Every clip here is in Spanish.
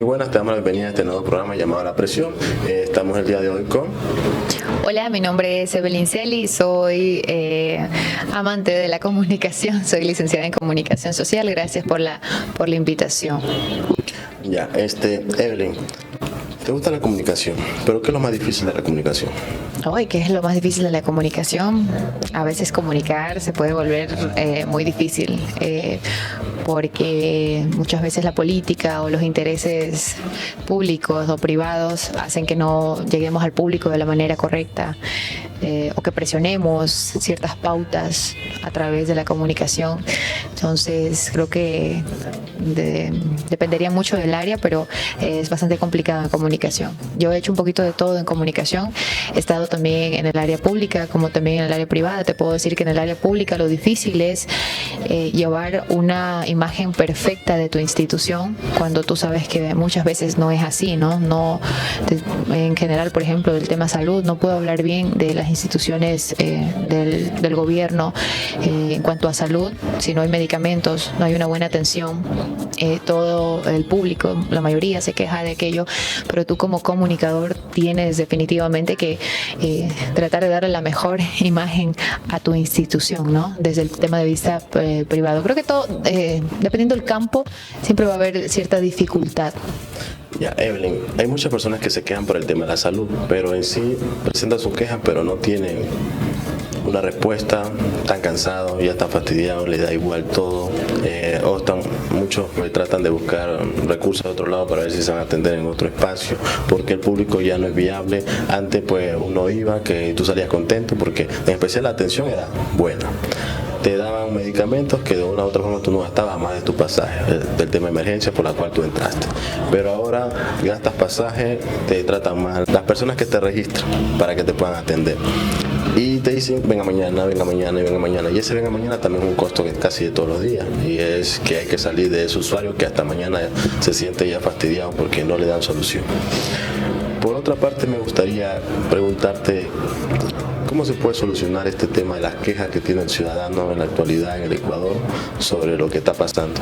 Muy buenas, te damos la bienvenida a este nuevo programa llamado La Presión. Estamos el día de hoy con... Hola, mi nombre es Evelyn Celi, soy amante de la comunicación, soy licenciada en comunicación social. Gracias por la invitación. Ya, Evelyn, ¿te gusta la comunicación? ¿Pero qué es lo más difícil de la comunicación? Hoy, ¿qué es lo más difícil de la comunicación? A veces comunicar se puede volver muy difícil porque muchas veces la política o los intereses públicos o privados hacen que no lleguemos al público de la manera correcta o que presionemos ciertas pautas a través de la comunicación. Entonces creo que dependería mucho del área, pero es bastante complicado en comunicación. Yo he hecho un poquito de todo en comunicación, he estado también en el área pública como también en el área privada. Te puedo decir que en el área pública lo difícil es llevar una imagen perfecta de tu institución cuando tú sabes que muchas veces no es así, ¿no? En general, por ejemplo, del tema salud, no puedo hablar bien de las instituciones del gobierno en cuanto a salud. Si no hay medicamentos, no hay una buena atención, todo el público, la mayoría se queja de aquello, pero tú como comunicador tienes definitivamente que tratar de darle la mejor imagen a tu institución, ¿no? Desde el tema de vista privado. Creo que todo, dependiendo del campo, siempre va a haber cierta dificultad. Ya, Evelyn, hay muchas personas que se quejan por el tema de la salud, pero en sí presentan sus quejas, pero no tienen una respuesta, están cansados, ya están fastidiados, les da igual todo, muchos tratan de buscar recursos de otro lado para ver si se van a atender en otro espacio, porque el público ya no es viable. Antes pues uno iba, que tú salías contento, porque en especial la atención era buena. Te daban medicamentos que de una u otra forma tú no gastabas más de tu pasaje, del tema de emergencia por la cual tú entraste. Pero ahora gastas pasaje, te tratan mal. Las personas que te registran para que te puedan atender. Y te dicen, venga mañana, venga mañana y venga mañana. Y ese venga mañana también es un costo que es casi de todos los días. Y es que hay que salir de ese usuario que hasta mañana se siente ya fastidiado porque no le dan solución. Por otra parte, me gustaría preguntarte, ¿cómo se puede solucionar este tema de las quejas que tiene el ciudadano en la actualidad en el Ecuador sobre lo que está pasando?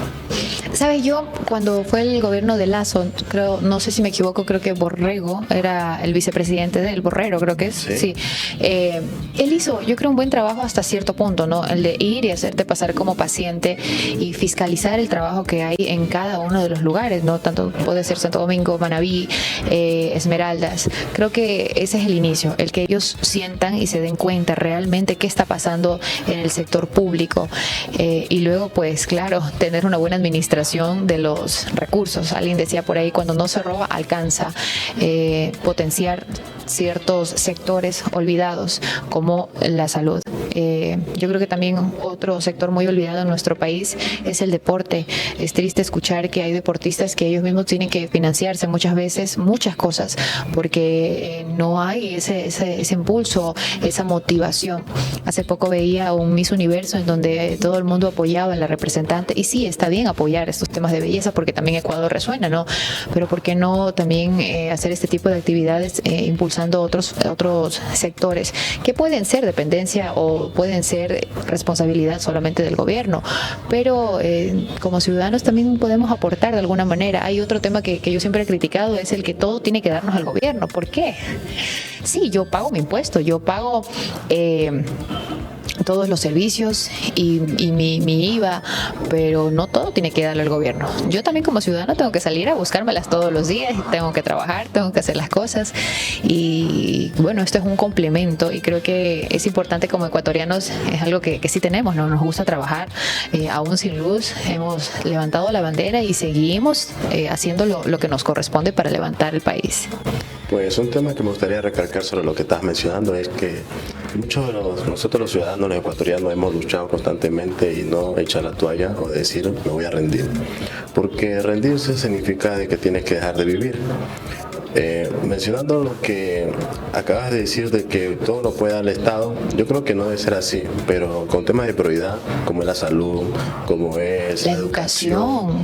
Sabes, yo cuando fue el gobierno de Lazo, creo, no sé si me equivoco, creo que Borrego era el vicepresidente del Borrero, creo que es. Sí. Él hizo, yo creo, un buen trabajo hasta cierto punto, ¿no? El de ir y hacerte pasar como paciente y fiscalizar el trabajo que hay en cada uno de los lugares, ¿no? Tanto puede ser Santo Domingo, Manabí, Esmeraldas. Creo que ese es el inicio, el que ellos sientan y se den cuenta realmente qué está pasando en el sector público y luego, pues claro, tener una buena administración de los recursos. Alguien decía por ahí, cuando no se roba, alcanza potenciar ciertos sectores olvidados como la salud. Yo creo que también otro sector muy olvidado en nuestro país es el deporte. Es triste escuchar que hay deportistas que ellos mismos tienen que financiarse muchas veces, muchas cosas, porque no hay ese impulso, esa motivación. Hace poco veía un Miss Universo en donde todo el mundo apoyaba a la representante, y sí, está bien apoyar estos temas de belleza porque también Ecuador resuena, ¿no? Pero ¿por qué no también hacer este tipo de actividades impulsando otros sectores que pueden ser dependencia o pueden ser responsabilidad solamente del gobierno? Pero como ciudadanos también podemos aportar de alguna manera. Hay otro tema que yo siempre he criticado, es el que todo tiene que darnos al gobierno. ¿Por qué? Sí, yo pago mi impuesto, yo pago todos los servicios y mi IVA, pero no todo tiene que darle al gobierno. Yo también como ciudadano tengo que salir a buscármelas todos los días, tengo que trabajar, tengo que hacer las cosas y bueno, esto es un complemento y creo que es importante como ecuatorianos, es algo que sí tenemos, ¿no? Nos gusta trabajar, aún sin luz, hemos levantado la bandera y seguimos haciendo lo que nos corresponde para levantar el país. Pues un tema que me gustaría recalcar sobre lo que estás mencionando es que muchos de nosotros los ciudadanos, los ecuatorianos, hemos luchado constantemente y no echar la toalla o decir me voy a rendir. Porque rendirse significa de que tienes que dejar de vivir. Mencionando lo que acabas de decir de que todo lo puede dar el Estado, yo creo que no debe ser así, pero con temas de prioridad como es la salud, como es la educación,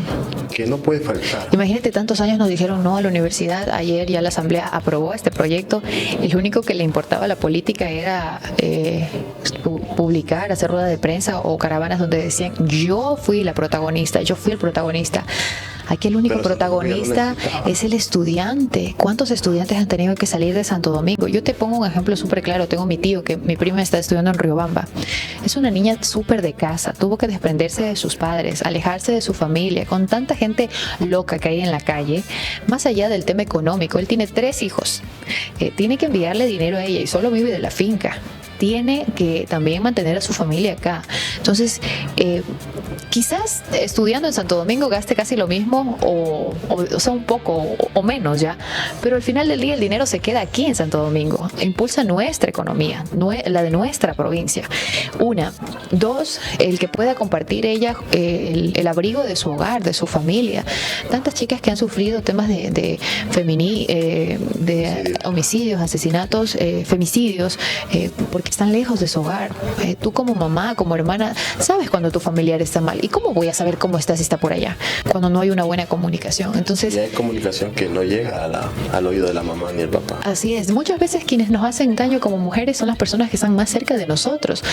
que no puede faltar. Imagínate, tantos años nos dijeron no a la universidad. Ayer ya la Asamblea aprobó este proyecto y lo único que le importaba a la política era publicar, hacer rueda de prensa o caravanas donde decían yo fui la protagonista, yo fui el protagonista. Aquí el único Pero protagonista es el estudiante. ¿Cuántos estudiantes han tenido que salir de Santo Domingo? Yo te pongo un ejemplo súper claro. Tengo mi tío, que mi prima está estudiando en Riobamba. Es una niña súper de casa. Tuvo que desprenderse de sus padres, alejarse de su familia, con tanta gente loca que hay en la calle. Más allá del tema económico, él tiene 3 hijos. Tiene que enviarle dinero a ella y solo vive de la finca. Tiene que también mantener a su familia acá. Entonces, quizás estudiando en Santo Domingo gaste casi lo mismo o sea, un poco o menos ya, pero al final del día el dinero se queda aquí en Santo Domingo, impulsa nuestra economía, la de nuestra provincia. 1, 2, el que pueda compartir ella el abrigo de su hogar, de su familia. Tantas chicas que han sufrido temas de homicidios, asesinatos, femicidios, porque están lejos de su hogar. Tú como mamá, como hermana, sabes cuando tu familiar está mal. ¿Y cómo voy a saber cómo está si está por allá? Cuando no hay una buena comunicación. Entonces, y hay comunicación que no llega al oído de la mamá ni el papá. Así es. Muchas veces quienes nos hacen daño como mujeres son las personas que están más cerca de nosotros.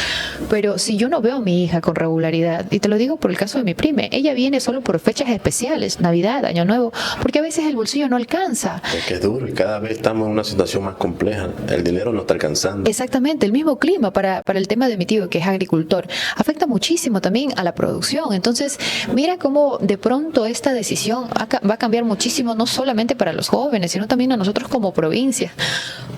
Pero si yo no veo a mi hija con regularidad, y te lo digo por el caso de mi prima, ella viene solo por fechas especiales, Navidad, Año Nuevo, porque a veces el bolsillo no alcanza. Es que es duro y cada vez estamos en una situación más compleja. El dinero no está alcanzando. Exactamente. El mismo clima para el tema de mi tío, que es agricultor, afecta muchísimo también a la producción. Entonces, mira cómo de pronto esta decisión va a cambiar muchísimo, no solamente para los jóvenes, sino también a nosotros como provincia.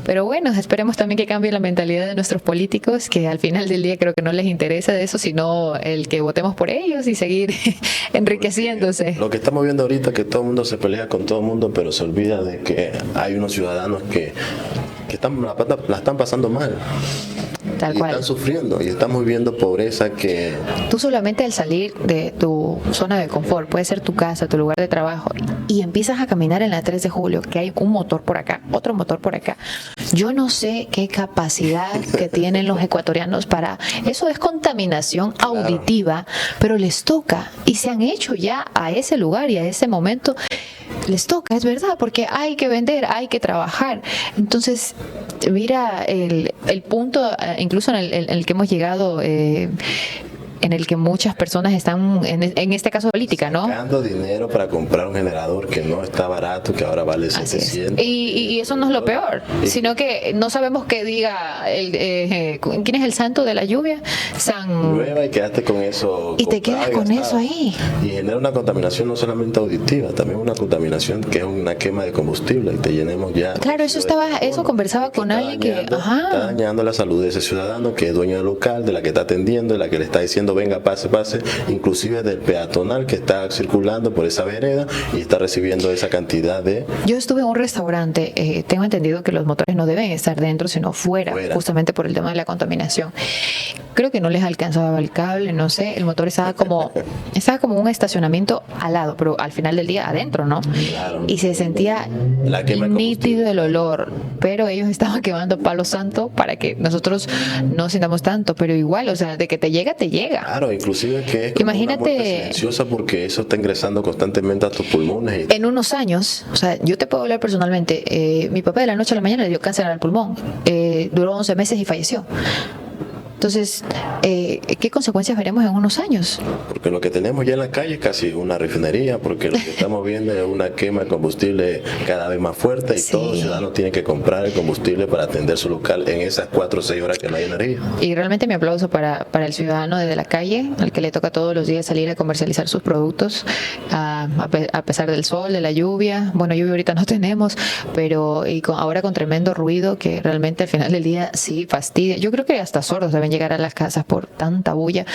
Pero bueno, esperemos también que cambie la mentalidad de nuestros políticos, que al final del día creo que no les interesa de eso, sino el que votemos por ellos y seguir enriqueciéndose. Lo que estamos viendo ahorita, que todo el mundo se pelea con todo el mundo, pero se olvida de que hay unos ciudadanos que la están pasando mal. Tal cual. Están sufriendo y estamos viendo pobreza que... Tú solamente al salir de tu zona de confort, puede ser tu casa, tu lugar de trabajo, y empiezas a caminar en la 3 de julio, que hay un motor por acá, otro motor por acá. Yo no sé qué capacidad que tienen los ecuatorianos para... Eso es contaminación auditiva, pero les toca y se han hecho ya a ese lugar y a ese momento. Les toca, es verdad, porque hay que vender, hay que trabajar. Entonces, mira el punto, incluso en el que hemos llegado, en el que muchas personas están, en este caso política, ¿no? Sacando dinero para comprar un generador que no está barato, que ahora vale 700. Y eso no es lo peor, sino que no sabemos qué diga, ¿quién es el santo de la lluvia? Llueva y quedaste con eso. Y te quedas con eso ahí. Y genera una contaminación no solamente auditiva, también una contaminación que es una quema de combustible y te llenemos ya. Claro, eso conversaba con alguien que... Está dañando la salud de ese ciudadano que es dueño del local, de la que está atendiendo, de la que le está diciendo venga, pase, inclusive del peatonal que está circulando por esa vereda y está recibiendo esa cantidad de... Yo estuve en un restaurante, tengo entendido que los motores no deben estar dentro, sino fuera, justamente por el tema de la contaminación. Creo que no les alcanzaba el cable, no sé, el motor estaba como un estacionamiento al lado, pero al final del día adentro, ¿no? Claro. Y se sentía nítido el olor, pero ellos estaban quemando palo santo para que nosotros no sintamos tanto, pero igual, o sea, de que te llega, te llega. Claro, inclusive que es como imagínate, una muerte silenciosa porque eso está ingresando constantemente a tus pulmones. En unos años, o sea, yo te puedo hablar personalmente, mi papá de la noche a la mañana le dio cáncer al pulmón, duró 11 meses y falleció. Entonces, ¿qué consecuencias veremos en unos años? Porque lo que tenemos ya en la calle es casi una refinería, porque lo que estamos viendo es una quema de combustible cada vez más fuerte y todos los ciudadanos tienen que comprar el combustible para atender su local en esas 4 o 6 horas que no hay energía. Y realmente mi aplauso para el ciudadano desde la calle, al que le toca todos los días salir a comercializar sus productos, a pesar del sol, de la lluvia. Bueno, lluvia ahorita no tenemos, pero ahora con tremendo ruido que realmente al final del día sí fastidia. Yo creo que hasta sordos deben llegar a las casas por tanta bulla,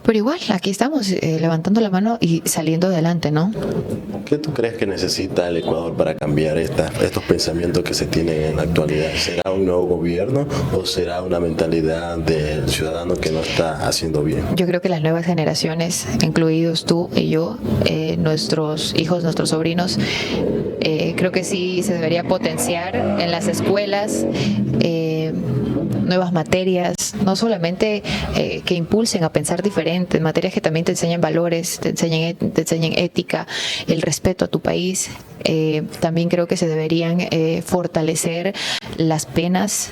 pero igual aquí estamos levantando la mano y saliendo adelante, ¿no? ¿Qué tú crees que necesita el Ecuador para cambiar estos pensamientos que se tienen en la actualidad? ¿Será un nuevo gobierno o será una mentalidad del ciudadano que no está haciendo bien? Yo creo que las nuevas generaciones, incluidos tú y yo, nuestros hijos, nuestros sobrinos, creo que sí se debería potenciar en las escuelas nuevas materias, no solamente que impulsen a pensar diferente, materias que también te enseñen valores, te enseñen ética, el respeto a tu país. También creo que se deberían fortalecer las penas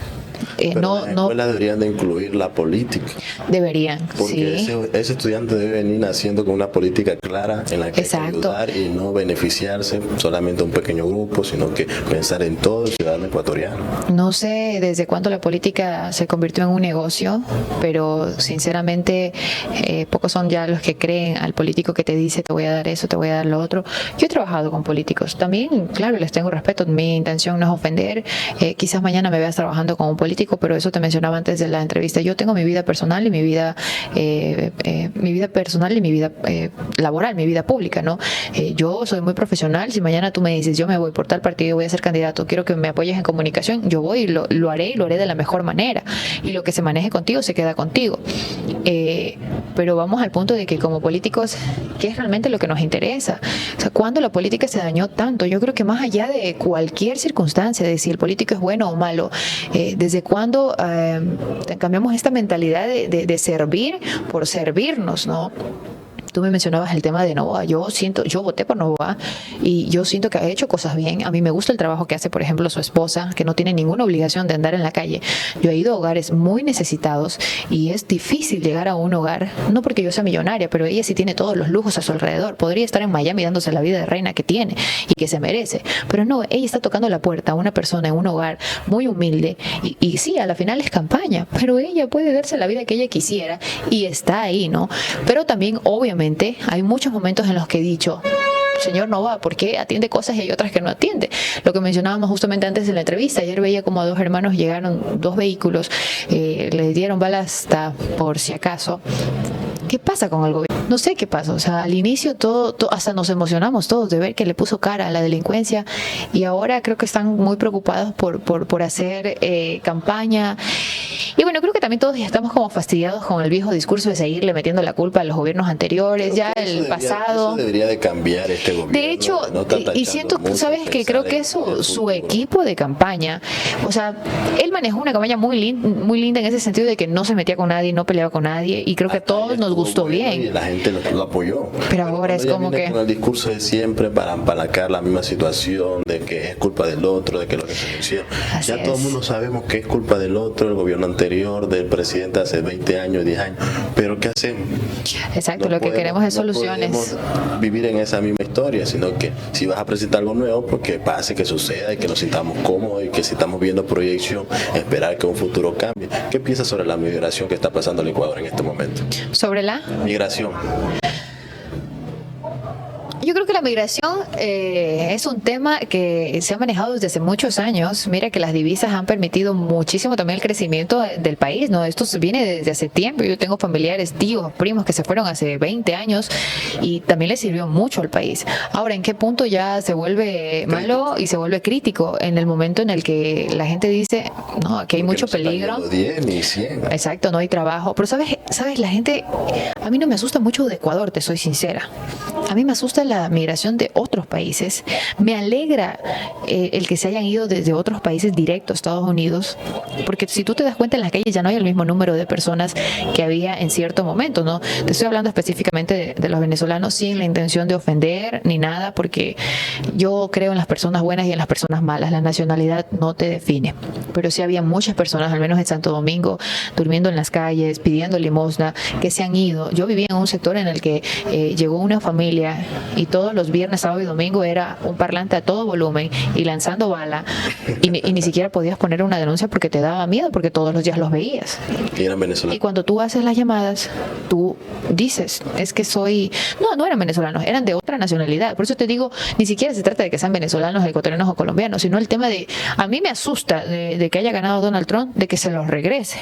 Pero las escuelas deberían de incluir la política. Deberían, porque sí. ese estudiante debe venir naciendo con una política clara en la que hay que ayudar y no beneficiarse solamente a un pequeño grupo, sino que pensar en todo el ciudadano ecuatoriano. No sé desde cuándo la política se convirtió en un negocio, pero sinceramente pocos son ya los que creen al político que te dice te voy a dar eso, te voy a dar lo otro. Yo he trabajado con políticos, también, claro, les tengo respeto, mi intención no es ofender, quizás mañana me veas trabajando con un político, pero eso te mencionaba antes de la entrevista. Yo tengo mi vida personal y mi vida personal y mi vida laboral, mi vida pública, ¿no? Yo soy muy profesional. Si mañana tú me dices yo me voy por tal partido, voy a ser candidato, quiero que me apoyes en comunicación, yo voy y lo haré y lo haré de la mejor manera. Y lo que se maneje contigo se queda contigo. Pero vamos al punto de que como políticos, ¿qué es realmente lo que nos interesa? O sea, ¿cuándo la política se dañó tanto? Yo creo que más allá de cualquier circunstancia, de si el político es bueno o malo, ¿desde cuándo cambiamos esta mentalidad de servir por servirnos, ¿no? Tú me mencionabas el tema de Novoa. Yo voté por Novoa y yo siento que ha hecho cosas bien. A mí me gusta el trabajo que hace, por ejemplo, su esposa, que no tiene ninguna obligación de andar en la calle. Yo he ido a hogares muy necesitados y es difícil llegar a un hogar, no porque yo sea millonaria, pero ella sí tiene todos los lujos a su alrededor. Podría estar en Miami dándose la vida de reina que tiene y que se merece. Pero no, ella está tocando la puerta a una persona en un hogar muy humilde y sí, a la final es campaña, pero ella puede darse la vida que ella quisiera y está ahí, ¿no? Pero también, obviamente, hay muchos momentos en los que he dicho, señor Novoa, ¿por qué atiende cosas y hay otras que no atiende? Lo que mencionábamos justamente antes de la entrevista, ayer veía como a dos hermanos llegaron, dos vehículos, les dieron balas hasta por si acaso. ¿Qué pasa con el gobierno? No sé qué pasa. O sea, al inicio todo, hasta nos emocionamos todos de ver que le puso cara a la delincuencia y ahora creo que están muy preocupados por hacer campaña. Y bueno, creo que también todos ya estamos como fastidiados con el viejo discurso de seguirle metiendo la culpa a los gobiernos anteriores, ya el pasado. Eso debería de cambiar este gobierno. De hecho, y siento, sabes que creo que es su equipo de campaña. O sea, él manejó una campaña muy linda en ese sentido de que no se metía con nadie, no peleaba con nadie y creo que a todos nos gustó bien. Y la gente lo apoyó. Pero ahora es como que... con el discurso de siempre para apalancar la misma situación, de que es culpa del otro, de que lo que se hicieron. Ya todo el mundo sabemos que es culpa del otro, el gobierno anterior, del presidente hace 20 años, 10 años. Pero ¿qué hacemos? Exacto, lo que queremos es soluciones. No podemos vivir en esa misma historia, sino que si vas a presentar algo nuevo, pues que pase, que suceda y que nos sintamos cómodos y que si estamos viendo proyección, esperar que un futuro cambie. ¿Qué piensas sobre la migración que está pasando en Ecuador en este momento? ¿Sobre la migración? Yo creo que la migración es un tema que se ha manejado desde hace muchos años. Mira que las divisas han permitido muchísimo también el crecimiento del país, ¿no? Esto viene desde hace tiempo. Yo tengo familiares, tíos, primos que se fueron hace 20 años y también les sirvió mucho al país. Ahora, ¿en qué punto ya se vuelve malo y se vuelve crítico? En el momento en el que la gente dice, no, aquí hay mucho peligro. 10 ni 100. Exacto, no hay trabajo. Pero sabes, la gente, a mí no me asusta mucho de Ecuador, te soy sincera. A mí me asusta la migración de otros países. Me alegra el que se hayan ido desde otros países directo a Estados Unidos, porque si tú te das cuenta en las calles ya no hay el mismo número de personas que había en cierto momento, ¿no? Te estoy hablando específicamente de los venezolanos sin la intención de ofender ni nada, porque yo creo en las personas buenas y en las personas malas. La nacionalidad no te define, pero sí había muchas personas, al menos en Santo Domingo, durmiendo en las calles, pidiendo limosna, que se han ido. Yo vivía en un sector en el que llegó una familia y todos los viernes, sábado y domingo era un parlante a todo volumen y lanzando bala y ni siquiera podías poner una denuncia porque te daba miedo, porque todos los días los veías. Y eran venezolanos. Y cuando tú haces las llamadas, tú dices, es que soy... No eran venezolanos, eran de otra nacionalidad. Por eso te digo, ni siquiera se trata de que sean venezolanos, ecuatorianos o colombianos, sino el tema de... A mí me asusta de que haya ganado Donald Trump, de que se los regrese.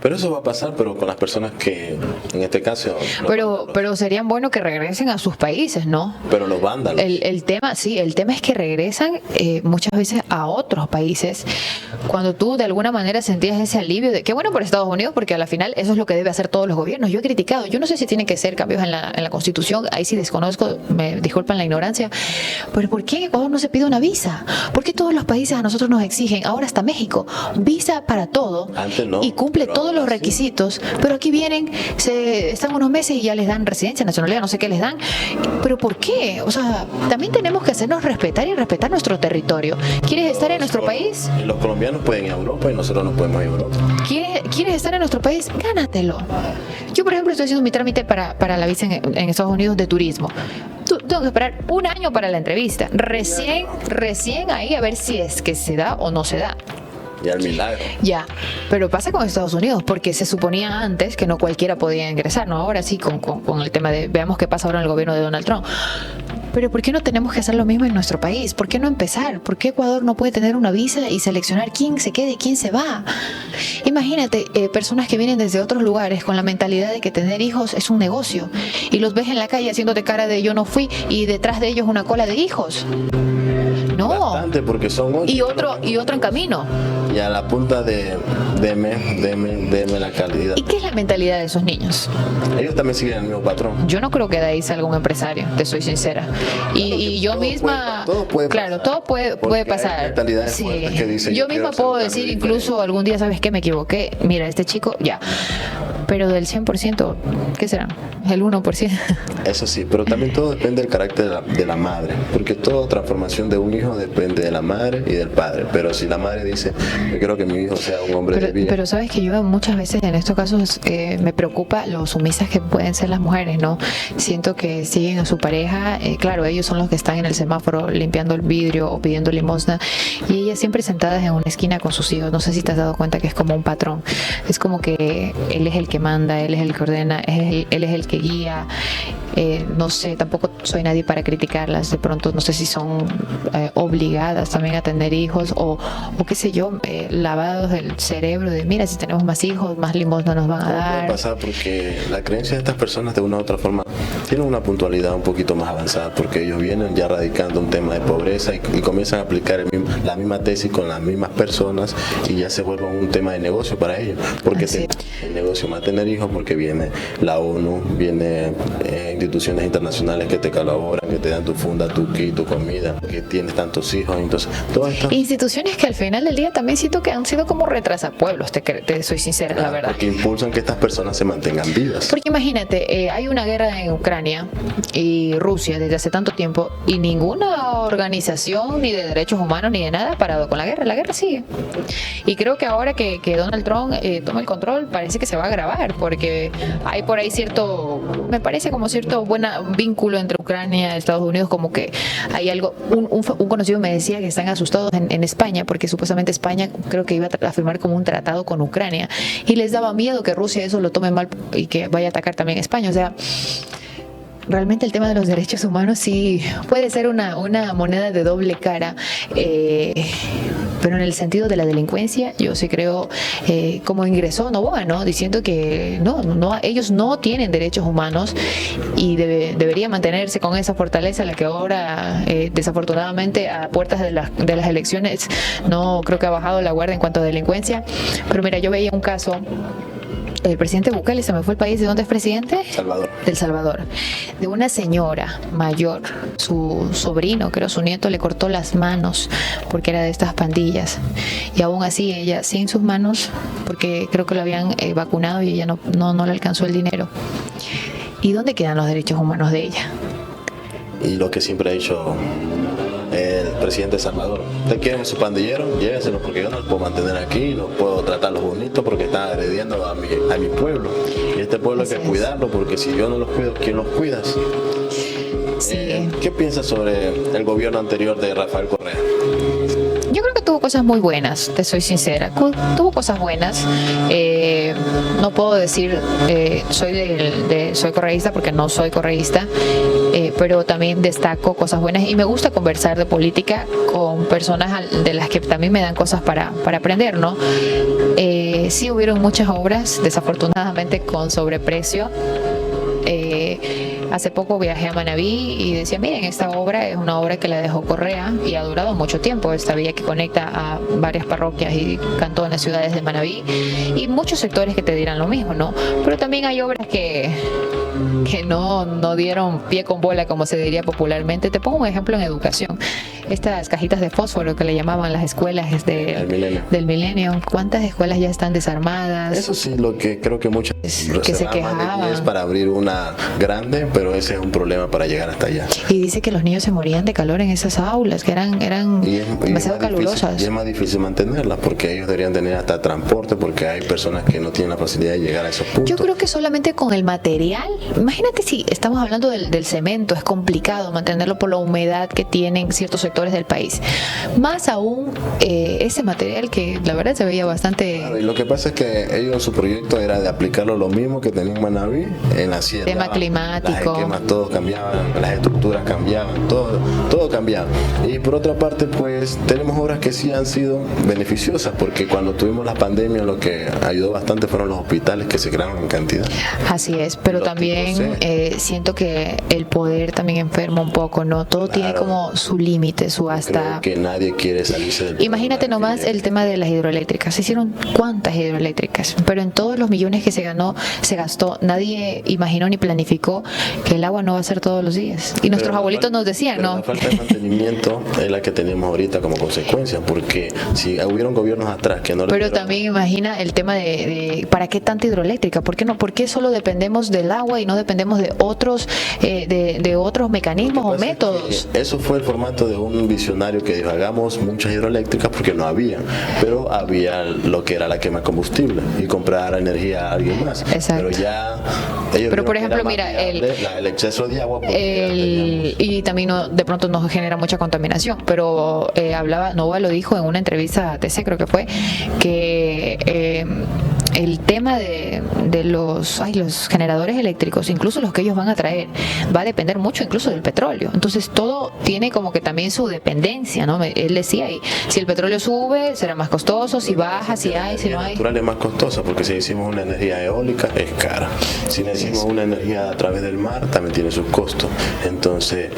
Pero eso va a pasar, pero con las personas que, en este caso... Pero serían bueno que regresen a sus países, ¿no? Pero los vándalos. El tema es que regresan muchas veces a otros países. Cuando tú de alguna manera sentías ese alivio de qué bueno por Estados Unidos, porque a la final eso es lo que debe hacer todos los gobiernos. Yo he criticado, yo no sé si tienen que ser cambios en la Constitución, ahí sí desconozco, me disculpan la ignorancia, pero ¿por qué en Ecuador no se pide una visa? ¿Por qué todos los países a nosotros nos exigen, ahora hasta México, visa para todo? Antes no, y cumple todos los requisitos, pero aquí vienen, están unos meses y ya les dan residencia, nacionalidad, no sé qué les dan, pero ¿por ¿por qué? O sea, también tenemos que hacernos respetar y respetar nuestro territorio. ¿Quieres estar en nuestro país? Los colombianos pueden ir a Europa y nosotros no podemos ir a Europa. ¿Quieres estar en nuestro país? Gánatelo. Yo, por ejemplo, estoy haciendo mi trámite para la visa en Estados Unidos de turismo. Tengo que esperar un año para la entrevista. Recién ahí a ver si es que se da o no se da. Ya el milagro. Ya, pero pasa con Estados Unidos, porque se suponía antes que no cualquiera podía ingresar, ¿no? Ahora sí, con el tema de, veamos qué pasa ahora en el gobierno de Donald Trump. Pero ¿por qué no tenemos que hacer lo mismo en nuestro país? ¿Por qué no empezar? ¿Por qué Ecuador no puede tener una visa y seleccionar quién se queda y quién se va? Imagínate, personas que vienen desde otros lugares con la mentalidad de que tener hijos es un negocio y los ves en la calle haciéndote cara de yo no fui y detrás de ellos una cola de hijos. No. Bastante, porque son 8. Y otro en camino. Y a la punta de deme la calidad. ¿Y qué es la mentalidad de esos niños? Ellos también siguen el mismo patrón. Yo no creo que de ahí salga un empresario, te soy sincera. Y yo misma, todo puede claro, pasar, todo puede pasar. Hay mentalidades Sí. fuertes que dicen, Yo misma puedo decir incluso algún día, ¿sabes qué? Me equivoqué. Mira, este chico, ya. Pero del 100%, ¿qué será? El 1%. Eso sí, pero también todo depende del carácter de la madre, porque toda transformación de un hijo depende de la madre y del padre. Pero si la madre dice, yo quiero que mi hijo sea un hombre de bien. Pero sabes que yo muchas veces en estos casos me preocupa lo sumisas que pueden ser las mujeres, ¿no? Siento que siguen a su pareja, claro, ellos son los que están en el semáforo limpiando el vidrio o pidiendo limosna, y ellas siempre sentadas en una esquina con sus hijos. No sé si te has dado cuenta que es como un patrón. Es como que él es el que manda, él es el que ordena, él es el que guía. No sé, tampoco soy nadie para criticarlas. De pronto no sé si son obligadas también a tener hijos o qué sé yo, lavados del cerebro de mira, si tenemos más hijos, más limosna nos van a dar. Puede pasar porque la creencia de estas personas de una u otra forma tienen una puntualidad un poquito más avanzada, porque ellos vienen ya radicando un tema de pobreza y comienzan a aplicar la misma tesis con las mismas personas y ya se vuelve un tema de negocio para ellos, porque el negocio más tener hijos, porque viene la ONU, viene instituciones internacionales que te colaboran, que te dan tu funda, tu kit, tu comida, que tienes tantos hijos, entonces todas estas instituciones que al final del día también siento que han sido como retrasapueblos, te soy sincera, la verdad. Porque impulsan que estas personas se mantengan vivas. Porque imagínate, hay una guerra en Ucrania y Rusia desde hace tanto tiempo y ninguna organización ni de derechos humanos ni de nada ha parado con la guerra sigue. Y creo que ahora que Donald Trump toma el control parece que se va a agravar, porque hay por ahí me parece como cierto buen vínculo entre Ucrania y Estados Unidos, como que hay algo, un conocido me decía que están asustados en España, porque supuestamente España creo que iba a firmar como un tratado con Ucrania y les daba miedo que Rusia eso lo tome mal y que vaya a atacar también a España. O sea, realmente el tema de los derechos humanos sí puede ser una moneda de doble cara, pero en el sentido de la delincuencia yo sí creo, como ingresó Noboa, ¿no? Diciendo que no, ellos no tienen derechos humanos y debería mantenerse con esa fortaleza, la que ahora desafortunadamente a puertas de las elecciones no creo que ha bajado la guardia en cuanto a delincuencia. Pero mira, yo veía un caso. El presidente Bukele, se me fue el país, ¿de dónde es presidente? Salvador. Del Salvador. De una señora mayor, su sobrino, creo su nieto, le cortó las manos porque era de estas pandillas. Y aún así ella, sin sus manos, porque creo que lo habían vacunado y ella no le alcanzó el dinero. ¿Y dónde quedan los derechos humanos de ella? Y lo que siempre ha dicho el presidente de Salvador: ¿usted quiere su pandillero? Lléveselo, porque yo no lo puedo mantener aquí, no puedo tratarlos bonitos porque están agrediendo a mi pueblo. Y este pueblo hay que cuidarlo, porque si yo no los cuido, ¿quién los cuida? Sí. ¿Qué piensas sobre el gobierno anterior de Rafael Correa? Yo creo que tuvo cosas muy buenas, te soy sincera. Tuvo cosas buenas. No puedo decir soy correísta, porque no soy correísta, pero también destaco cosas buenas y me gusta conversar de política con personas de las que también me dan cosas para aprender, ¿no? Sí hubieron muchas obras, desafortunadamente con sobreprecio. Hace poco viajé a Manabí y decía, miren, esta obra es una obra que la dejó Correa y ha durado mucho tiempo, esta vía que conecta a varias parroquias y cantones, ciudades de Manabí, y muchos sectores que te dirán lo mismo, ¿no? Pero también hay obras que no dieron pie con bola, como se diría popularmente. Te pongo un ejemplo en educación. Estas cajitas de fósforo que le llamaban las escuelas del milenio. ¿Cuántas escuelas ya están desarmadas? Eso sí, lo que creo que muchas que se quejaban. Es para abrir una grande, pero ese es un problema para llegar hasta allá. Y dice que los niños se morían de calor en esas aulas, que eran demasiado calurosas. Y es más difícil mantenerlas porque ellos deberían tener hasta transporte, porque hay personas que no tienen la facilidad de llegar a esos puntos. Yo creo que solamente con el material, imagínate si estamos hablando del cemento, es complicado mantenerlo por la humedad que tienen ciertos sectores del país. Más aún ese material que la verdad se veía bastante... Claro, y lo que pasa es que ellos, su proyecto era de aplicarlo lo mismo que tenía en Manaví, en la sierra. Tema climático. Las esquemas, todo cambiaban, las estructuras cambiaban, todo cambiaba. Y por otra parte, pues tenemos obras que sí han sido beneficiosas, porque cuando tuvimos la pandemia lo que ayudó bastante fueron los hospitales que se crearon en cantidad. Así es, pero también siento que el poder también enferma un poco, ¿no? Todo tiene como su límite, su hasta... Creo que nadie quiere salirse del... Imagínate nomás el tema de las hidroeléctricas. Se hicieron cuántas hidroeléctricas, pero en todos los millones que se gastó, nadie imaginó ni planificó que el agua no va a ser todos los días. Y nuestros abuelitos nos decían, ¿no? La falta de mantenimiento es la que tenemos ahorita como consecuencia, porque si hubieron gobiernos atrás que no... Pero también imagina el tema de ¿para qué tanta hidroeléctrica? ¿Por qué no? ¿Por qué solo dependemos del agua y no dependemos de otros de otros mecanismos o métodos? Eso fue el formato de un visionario que dijo, hagamos muchas hidroeléctricas porque no había, pero había lo que era la quema de combustible y comprar energía a alguien más. Exacto. Pero ya... Pero por ejemplo, mira, el exceso de agua... y también de pronto nos genera mucha contaminación, pero Nova lo dijo en una entrevista a TC, creo que fue, que el tema de los generadores eléctricos, incluso los que ellos van a traer, va a depender mucho incluso del petróleo. Entonces todo tiene como que también su dependencia, ¿no? Él decía, si el petróleo sube, será más costoso, si baja, si hay, si no hay. La natural es más costosa, porque si hicimos una energía eólica, es cara. Si hicimos una energía a través del mar, también tiene sus costos. Entonces...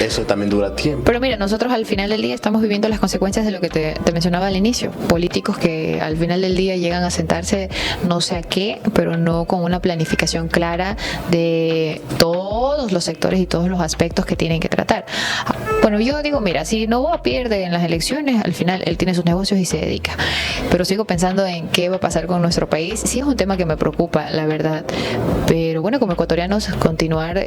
eso también dura tiempo. Pero mira, nosotros al final del día estamos viviendo las consecuencias de lo que te mencionaba al inicio. Políticos que al final del día llegan a sentarse no sé a qué, pero no con una planificación clara de todos los sectores y todos los aspectos que tienen que tratar. Bueno, yo digo, mira, si Noboa pierde en las elecciones, al final él tiene sus negocios y se dedica. Pero sigo pensando en qué va a pasar con nuestro país. Sí es un tema que me preocupa, la verdad. Pero bueno, como ecuatorianos, continuar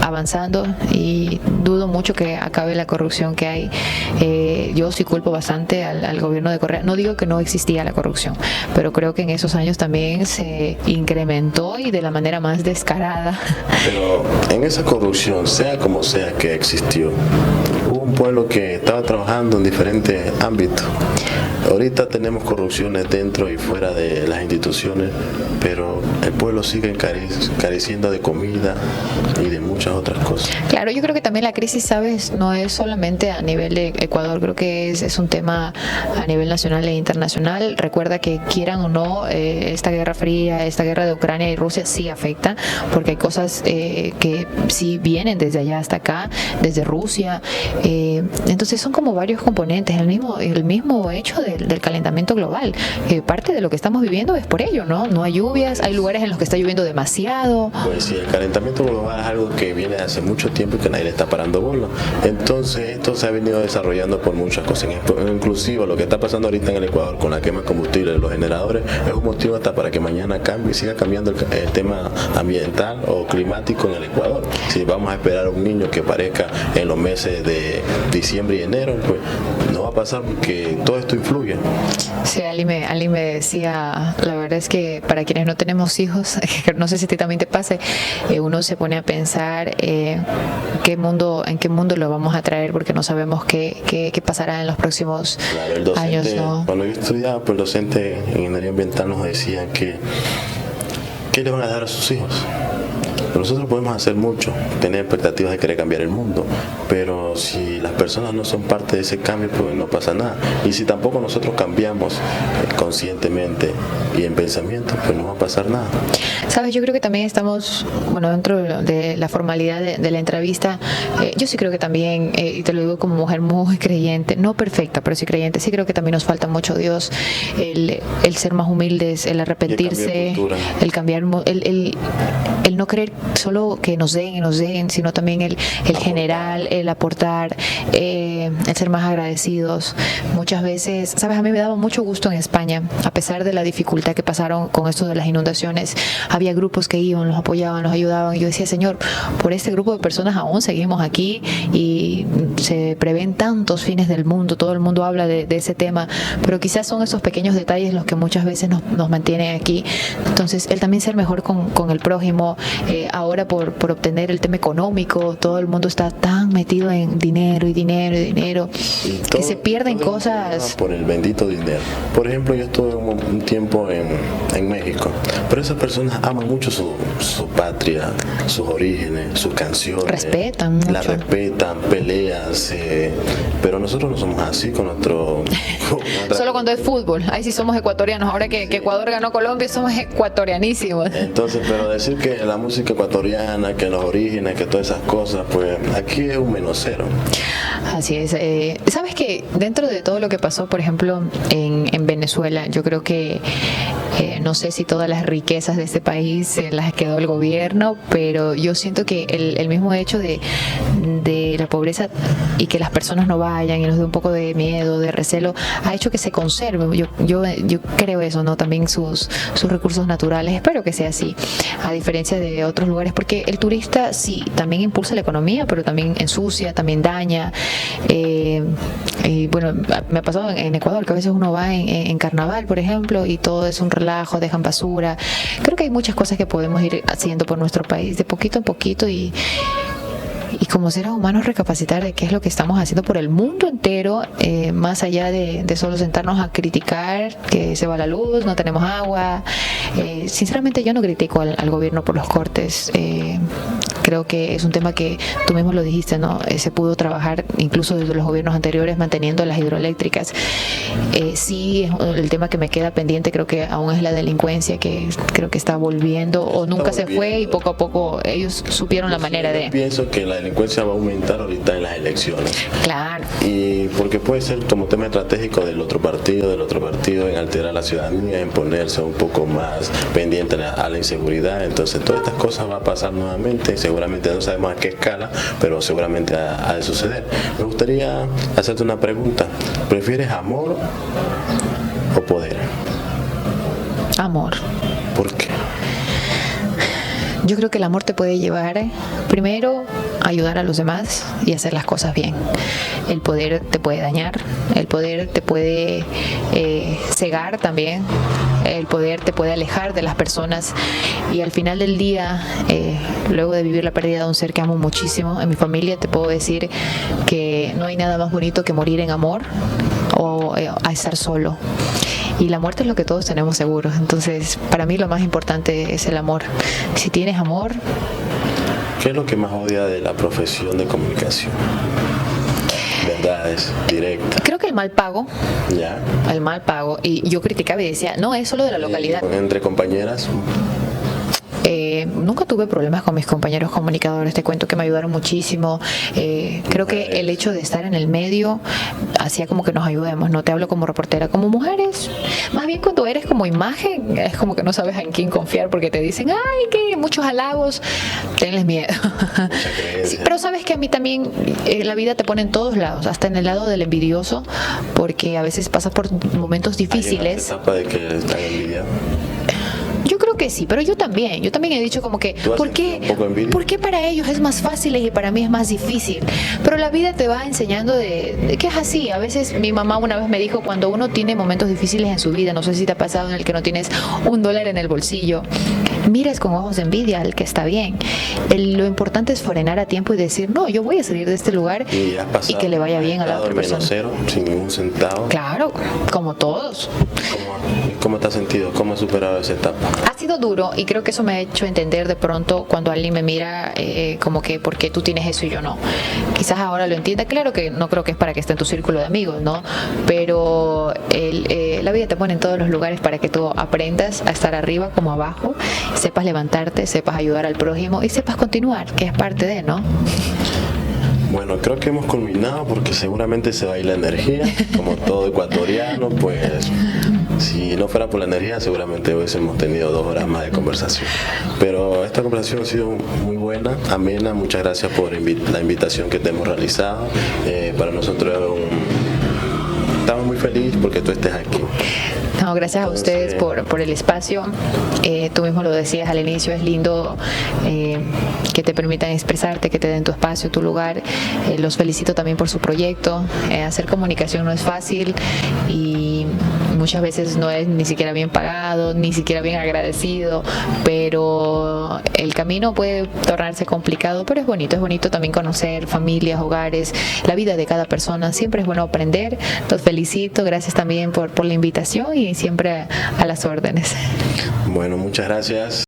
avanzando, y dudo mucho que acabe la corrupción que hay. Yo sí culpo bastante al gobierno de Correa. No digo que no existía la corrupción, pero creo que en esos años también se incrementó y de la manera más descarada. Pero en esa corrupción, sea como sea que existió, hubo un pueblo que estaba trabajando en diferentes ámbitos. Ahorita tenemos corrupciones dentro y fuera de las instituciones, pero el pueblo sigue careciendo de comida y de muchas otras cosas. Claro, yo creo que también la crisis, ¿sabes? No es solamente a nivel de Ecuador, creo que es un tema a nivel nacional e internacional. Recuerda que quieran o no, esta guerra fría, esta guerra de Ucrania y Rusia sí afecta, porque hay cosas que sí vienen desde allá hasta acá, desde Rusia. Entonces son como varios componentes, el mismo hecho del calentamiento global. Parte de lo que estamos viviendo es por ello, ¿no? No hay lluvias, hay lugares en los que está lloviendo demasiado. Pues sí, el calentamiento global es algo que viene hace mucho tiempo y que nadie le está parando bola. Entonces esto se ha venido desarrollando por muchas cosas. Inclusive lo que está pasando ahorita en el Ecuador con la quema de combustible de los generadores es un motivo hasta para que mañana cambie y siga cambiando el tema ambiental o climático en el Ecuador. Si vamos a esperar a un niño que aparezca en los meses de diciembre y enero, pues no va a pasar porque todo esto influye. Sí, Ali me decía, la verdad es que para quienes no tenemos hijos, no sé si a ti también te pase, uno se pone a pensar en qué mundo lo vamos a traer, porque no sabemos qué pasará en los próximos años, ¿no? Cuando yo estudiaba, pues el docente en ingeniería ambiental nos decía que ¿qué le van a dar a sus hijos? Nosotros podemos hacer mucho, tener expectativas de querer cambiar el mundo, pero si las personas no son parte de ese cambio, pues no pasa nada. Y si tampoco nosotros cambiamos conscientemente y en pensamiento, pues no va a pasar nada. Sabes, yo creo que también estamos, dentro de la formalidad de la entrevista, yo sí creo que también, y te lo digo como mujer muy creyente, no perfecta, pero sí creyente, sí creo que también nos falta mucho Dios, el ser más humildes, el arrepentirse, el cambiar, el no creer solo que nos den, sino también el general, el aportar, el ser más agradecidos. Muchas veces, sabes, a mí me daba mucho gusto en España, a pesar de la dificultad que pasaron con esto de las inundaciones, había grupos que iban, los apoyaban, los ayudaban, y yo decía, Señor, por este grupo de personas aún seguimos aquí y se prevén tantos fines del mundo, todo el mundo habla de ese tema, pero quizás son esos pequeños detalles los que muchas veces nos mantienen aquí. Entonces, el también ser mejor con el prójimo, ahora por obtener el tema económico, todo el mundo está tan metido en dinero y dinero y dinero, que se pierden cosas. Por el bendito dinero. Por ejemplo, yo estuve un tiempo en México, pero esas personas aman mucho su patria, sus orígenes, sus canciones. Respetan mucho. La respetan, peleas, pero nosotros no somos así con nuestro... Solo cuando es fútbol, ahí sí somos ecuatorianos. Ahora que Ecuador ganó Colombia, somos ecuatorianísimos. Entonces, pero decir que la música ecuatoriana, que los orígenes, que todas esas cosas, pues aquí es un menos cero. Así es. Sabes que dentro de todo lo que pasó, por ejemplo, en Venezuela, yo creo que no sé si todas las riquezas de este país las quedó el gobierno, pero yo siento que el mismo hecho de la pobreza y que las personas no vayan y nos dé un poco de miedo, de recelo, ha hecho que se conserve. Yo creo eso, ¿no? También sus recursos naturales. Espero que sea así, a diferencia de otros lugares, porque el turista sí, también impulsa la economía, pero también ensucia, también daña. Y bueno, me ha pasado en Ecuador que a veces uno va en carnaval, por ejemplo, y todo es un relajo, dejan basura. Creo que hay muchas cosas que podemos ir haciendo por nuestro país de poquito en poquito y como seres humanos recapacitar de qué es lo que estamos haciendo por el mundo entero, más allá de solo sentarnos a criticar que se va la luz, no tenemos agua. Sinceramente yo no critico al gobierno por los cortes. Creo que es un tema que tú mismo lo dijiste, ¿no? Se pudo trabajar incluso desde los gobiernos anteriores manteniendo las hidroeléctricas. Sí, el tema que me queda pendiente creo que aún es la delincuencia, que creo que está volviendo o nunca se fue, y poco a poco ellos supieron la manera de... Pienso que la delincuencia va a aumentar ahorita en las elecciones. Claro. Y porque puede ser como tema estratégico del otro partido en alterar a la ciudadanía, en ponerse un poco más pendiente a la inseguridad. Entonces todas estas cosas va a pasar nuevamente, seguramente no sabemos a qué escala, pero seguramente ha de suceder. Me gustaría hacerte una pregunta. ¿Prefieres amor o poder? Amor. ¿Por qué? Yo creo que el amor te puede llevar, primero, a ayudar a los demás y hacer las cosas bien. El poder te puede dañar, el poder te puede cegar también, el poder te puede alejar de las personas, y al final del día, luego de vivir la pérdida de un ser que amo muchísimo, en mi familia te puedo decir que no hay nada más bonito que morir en amor o a estar solo. Y la muerte es lo que todos tenemos seguros. Entonces, para mí lo más importante es el amor. Si tienes amor... ¿Qué es lo que más odia de la profesión de comunicación? Verdades directas. Creo que el mal pago. Ya. El mal pago. Y yo criticaba y decía, no, es solo de la localidad. Entre compañeras... Nunca tuve problemas con mis compañeros comunicadores, te cuento que me ayudaron muchísimo. Creo que el hecho de estar en el medio hacía como que nos ayudemos. No te hablo como reportera, como mujeres. Más bien cuando eres como imagen, es como que no sabes en quién confiar, porque te dicen, ay, que muchos halagos, tenles miedo. Sí, pero sabes que a mí también la vida te pone en todos lados, hasta en el lado del envidioso, porque a veces pasas por momentos difíciles. ¿Hay una etapa de que están envidiando? Yo creo que sí, pero yo también he dicho como que, ¿por qué para ellos es más fácil y para mí es más difícil? Pero la vida te va enseñando de que es así. A veces mi mamá una vez me dijo, cuando uno tiene momentos difíciles en su vida, no sé si te ha pasado, en el que no tienes $1 en el bolsillo, mires con ojos de envidia al que está bien. Lo importante es frenar a tiempo y decir, no, yo voy a salir de este lugar y que le vaya bien a la otra persona. Cero, sin ningún centavo. Claro, como todos. ¿Cómo te has sentido? ¿Cómo has superado esa etapa? Ha sido duro, y creo que eso me ha hecho entender de pronto cuando alguien me mira como que, ¿por qué tú tienes eso y yo no? Quizás ahora lo entienda. Claro que no creo que es para que esté en tu círculo de amigos, ¿no? Pero la vida te pone en todos los lugares para que tú aprendas a estar arriba como abajo, sepas levantarte, sepas ayudar al prójimo y sepas continuar, que es parte de, ¿no? Bueno, creo que hemos culminado, porque seguramente se va a ir la energía, como todo ecuatoriano, pues Si no fuera por la energía, seguramente hubiésemos tenido 2 horas más de conversación. Pero esta conversación ha sido muy buena, amena. Muchas gracias por la invitación que te hemos realizado. Para nosotros estamos muy felices porque tú estés aquí. No, gracias a ustedes por el espacio. Tú mismo lo decías al inicio, es lindo que te permitan expresarte, que te den tu espacio, tu lugar. Los felicito también por su proyecto. Hacer comunicación no es fácil y muchas veces no es ni siquiera bien pagado, ni siquiera bien agradecido, pero el camino puede tornarse complicado, pero es bonito también conocer familias, hogares, la vida de cada persona. Siempre es bueno aprender. Los felicito, gracias también por la invitación y siempre a las órdenes. Bueno, muchas gracias.